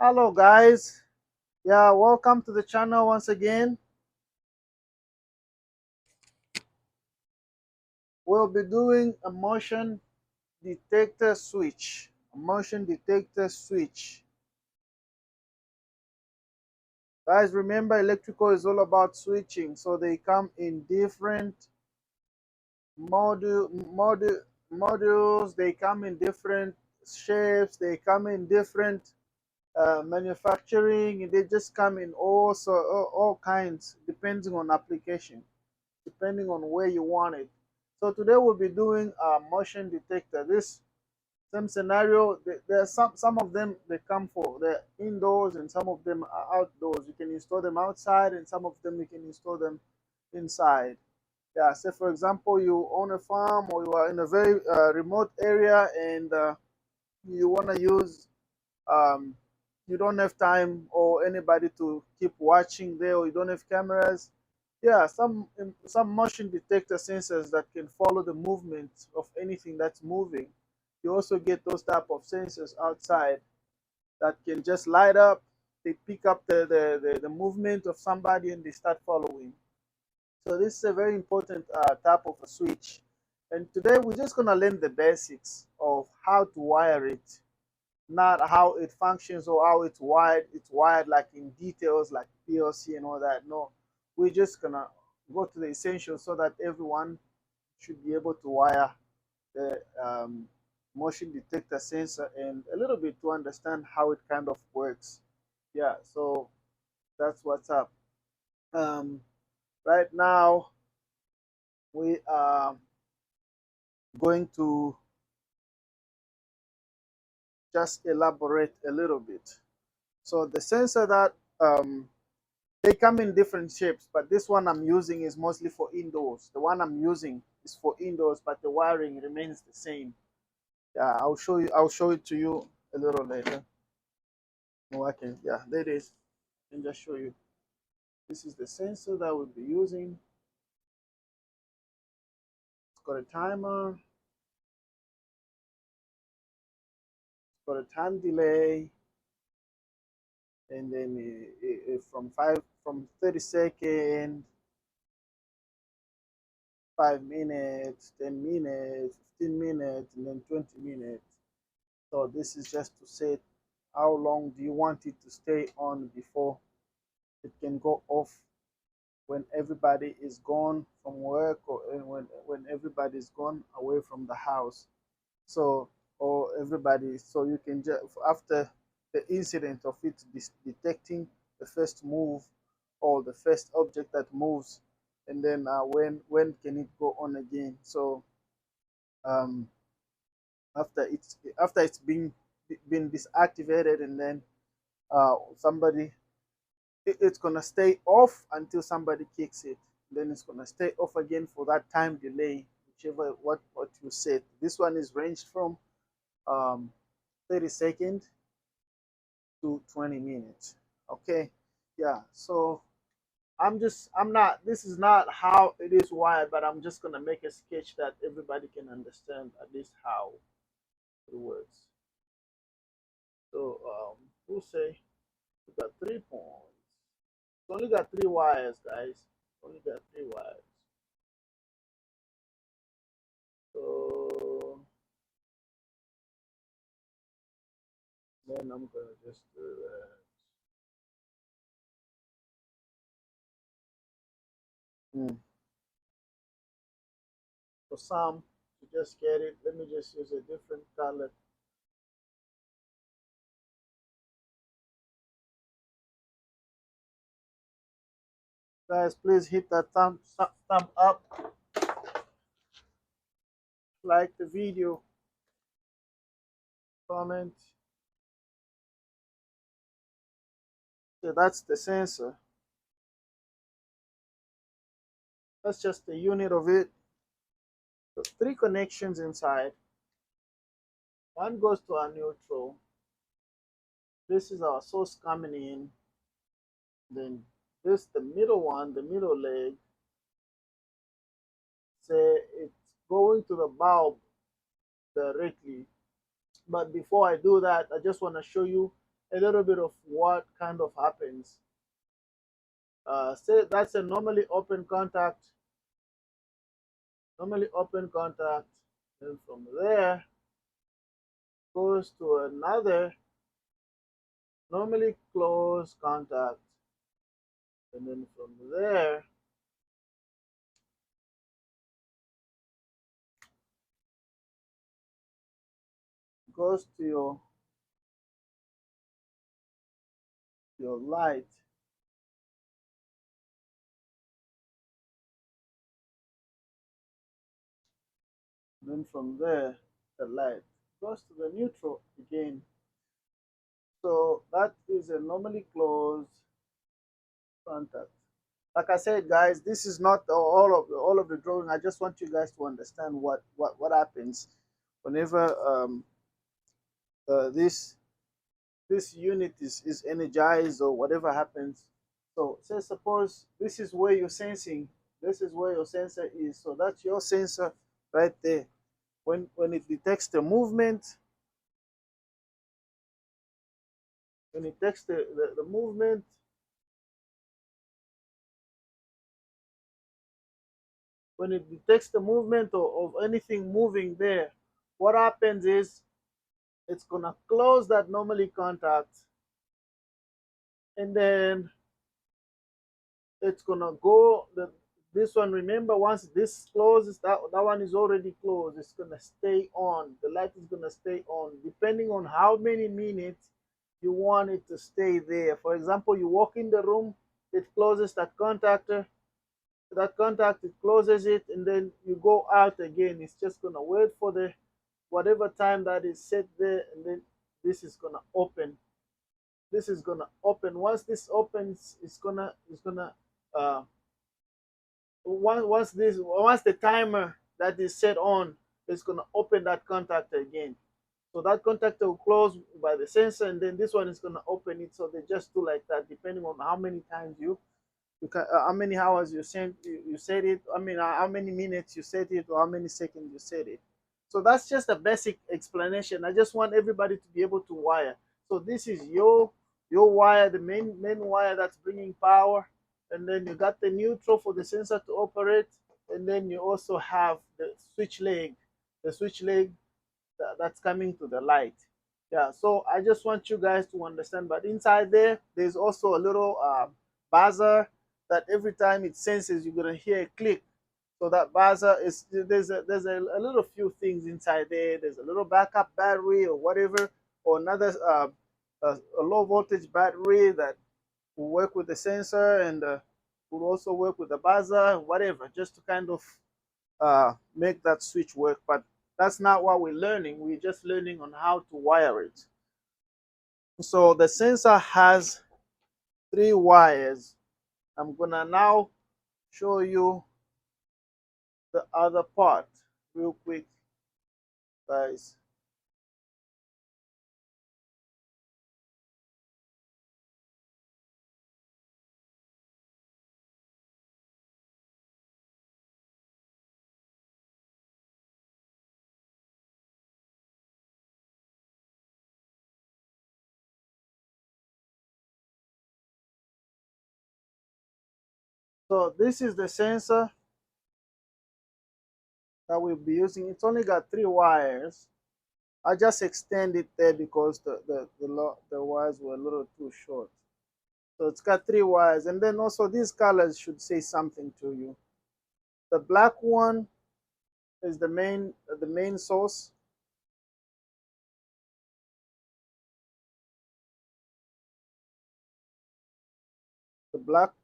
Hello guys, yeah, welcome to the channel once again. We'll be doing a motion detector switch. A motion detector switch. Guys, remember electrical is all about switching, so they come in different modules, they come in different shapes, they come in different manufacturing, they just come in all kinds depending on application, depending on where you want it. So today we'll be doing a motion detector. This same scenario, there are some of them they come for the indoors and some of them are outdoors. You can install them outside and some of them you can install them inside. Yeah, say for example you own a farm or you are in a very remote area and you want to use um, you don't have time or anybody to keep watching there, or you don't have cameras. Yeah, some motion detector sensors that can follow the movement of anything that's moving. You also get those type of sensors outside that can just light up. They pick up the movement of somebody and they start following. So this is a very important type of a switch. And today we're just gonna learn the basics of how to wire it, not how it functions or how it's wired. It's wired like in details, like PLC and all that. No, we're just gonna go to the essentials so that everyone should be able to wire the motion detector sensor and a little bit to understand how it kind of works. Yeah, so that's what's up. Um, right now, we are going to just elaborate a little bit. So the sensor that they come in different shapes, but this one I'm using is mostly for indoors. The one I'm using is for indoors, but the wiring remains the same. Yeah, I'll show you. I'll show it to you a little later. No, I can. Yeah, there it is. I can just show you. This is the sensor that we'll be using. It's got a timer. It's got a time delay, and then from 30 seconds, 5 minutes, 10 minutes, 15 minutes, and then 20 minutes. So this is just to say how long do you want it to stay on before it can go off when everybody is gone from work, or when everybody is gone away from the house. So, or everybody, so you can just after the incident of it detecting the first move or the first object that moves, and then when can it go on again. So um, after it's been disactivated, and then somebody it's gonna stay off until somebody kicks it. Then it's gonna stay off again for that time delay, whichever what you said. This one is ranged from um, 30 seconds to 20 minutes. Okay, yeah. So I'm not. This is not how it is wired, but I'm just gonna make a sketch that everybody can understand at least how it works. So we'll say we got 3 points. It's only got 3 wires, guys. Only got 3 wires. So then I'm gonna just do that. Hmm. For some, to just get it, let me just use a different color. Guys, please hit that thumb up, like the video, comment. So that's the sensor. That's just the unit of it. So 3 connections inside. One goes to our neutral. This is our source coming in. Then this the middle one, the middle leg. Say it's going to the bulb directly. But before I do that, I just want to show you a little bit of what kind of happens. Say that's a normally open contact. Then from there goes to another normally closed contact, and then from there goes to your light. Then from there, the light goes to the neutral again. So that is a normally closed contact. Like I said, guys, this is not all of the drawing. I just want you guys to understand what happens whenever this unit is energized or whatever happens. So say suppose this is where you're sensing. This is where your sensor is. So that's your sensor right there. When it detects the movement, when it detects the movement, when it detects the movement of anything moving there, what happens is it's gonna close that normally contact, and then it's gonna go this one. Remember, once this closes, that one is already closed. It's gonna stay on. The light is gonna stay on, depending on how many minutes you want it to stay there. For example, you walk in the room, it closes that contactor. That contact, it closes it, and then you go out again. It's just gonna wait for the whatever time that is set there, and then this is gonna open. This is gonna open. Once this opens, it's gonna uh, once the timer that is set on, it's gonna open that contactor again. So that contactor will close by the sensor, and then this one is gonna open it. So they just do like that, depending on how many times you can, how many hours you set it. I mean, how many minutes you set it, or how many seconds you set it. So that's just a basic explanation. I just want everybody to be able to wire. So this is your wire, the main wire that's bringing power, and then you got the neutral for the sensor to operate, and then you also have the switch leg that's coming to the light. Yeah, so I just want you guys to understand. But inside there, there's also a little buzzer that every time it senses, you're gonna hear a click. So that buzzer is there's a little few things inside there. There's a little backup battery or whatever, or another a low voltage battery that will work with the sensor, and will also work with the buzzer, whatever, just to kind of make that switch work. But that's not what we're learning. We're just learning on how to wire it. So the sensor has three wires. I'm gonna now show you the other part real quick, guys. So this is the sensor that we'll be using. It's only got three wires. I just extend it there because the wires were a little too short. So it's got three wires, and then also these colors should say something to you. The black one is the main source. The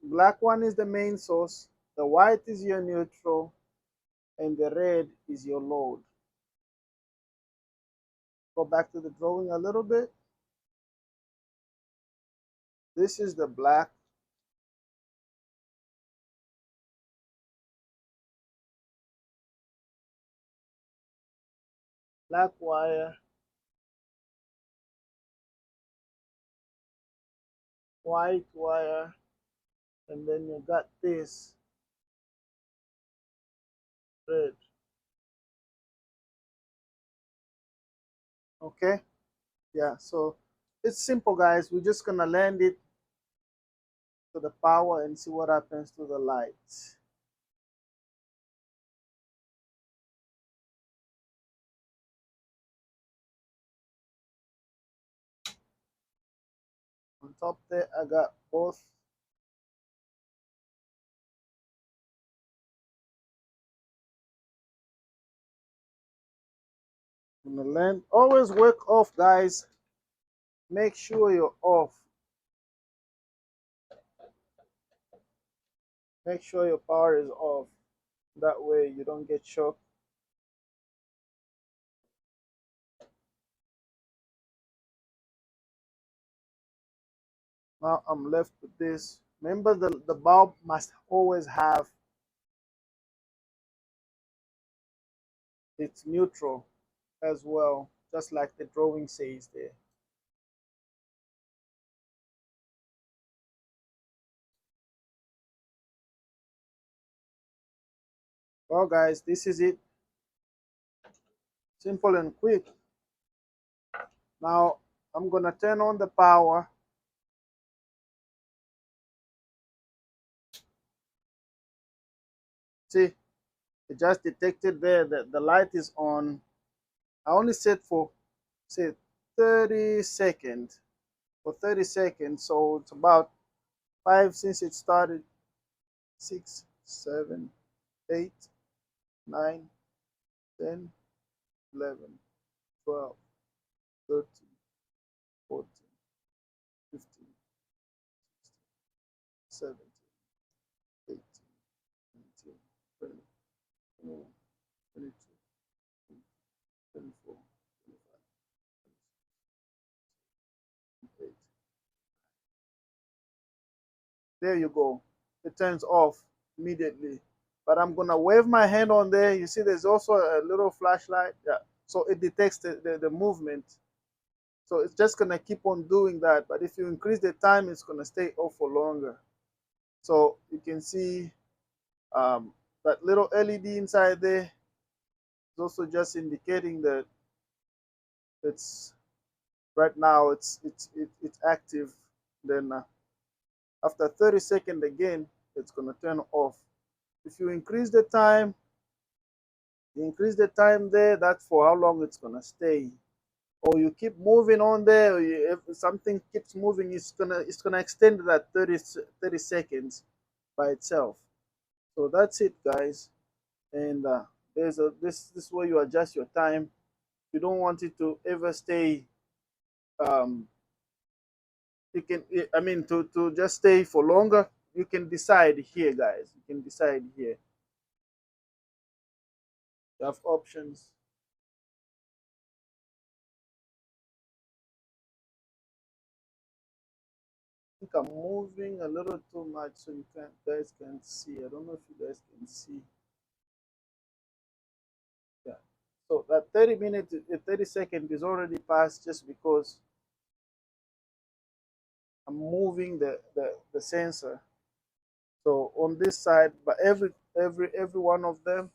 black one is the main source. The white is your neutral, and the red is your load. Go back to the drawing a little bit. This is the black wire, white wire, and then you got this red. Okay, yeah. So It's simple, guys. We're just gonna land it to the power and see what happens to the light. On top there, I got both. On the land, always work off, guys. Make sure you're off. Make sure your power is off. That way you don't get shocked. Now I'm left with this. Remember, the bulb must always have its neutral as well, just like the drawing says there. Well, guys, this is it. Simple and quick. Now I'm gonna turn on the power. See, it just detected there that the light is on. I only set for, say, 30 seconds. For 30 seconds, so it's about 5 since it started. 6, 7, 8, 9, 10, 11, 12, 13, 14, 15, 16, 17, 18, 19, 20, 21, 22, 24, 25, 26, 28. There you go. It turns off immediately. But I'm gonna wave my hand on there. You see there's also a little flashlight. Yeah. So it detects the movement. So it's just gonna keep on doing that. But if you increase the time, it's gonna stay off for longer. So you can see that little LED inside there is also just indicating that it's right now it's active. Then after 30 seconds again, it's gonna turn off. If you increase the time, you increase the time there, that's for how long it's gonna stay. Or you keep moving on there, or if something keeps moving, it's gonna extend that 30 seconds by itself. So that's it, guys. And there's a this is where you adjust your time. You don't want it to ever stay. Um, you can, I mean, to just stay for longer. You can decide here, guys. You can decide here. You have options. I think I'm moving a little too much so you can guys can see. I don't know if you guys can see. Yeah. So that 30 minutes, 30 seconds is already passed just because I'm moving the sensor. So on this side, but every one of them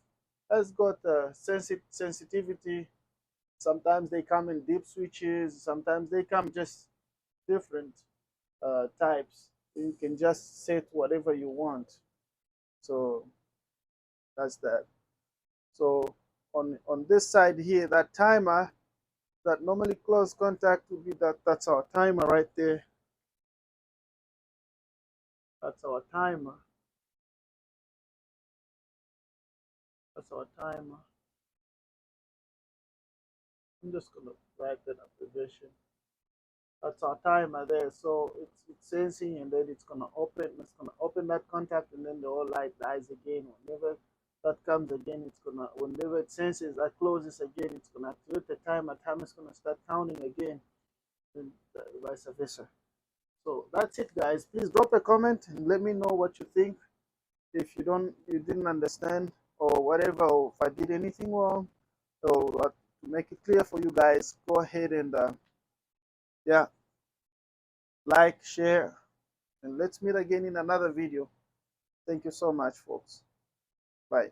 has got a sensitivity. Sometimes they come in deep switches. Sometimes they come just different types. You can just set whatever you want. So that's that. So on this side here, that timer that normally close contact will be that's our timer right there. That's our timer. That's our timer. I'm just gonna write that abbreviation. That's our timer there. So it's sensing and then it's gonna open. It's gonna open that contact and then the whole light dies again. Whenever that comes again, it's gonna whenever it senses that closes again, it's gonna activate the timer. Time is gonna start counting again, and vice versa. So that's it, guys. Please drop a comment and let me know what you think. If you didn't understand or whatever, or if I did anything wrong, so to make it clear for you guys, go ahead and yeah, like, share, and let's meet again in another video. Thank you so much, folks. Bye.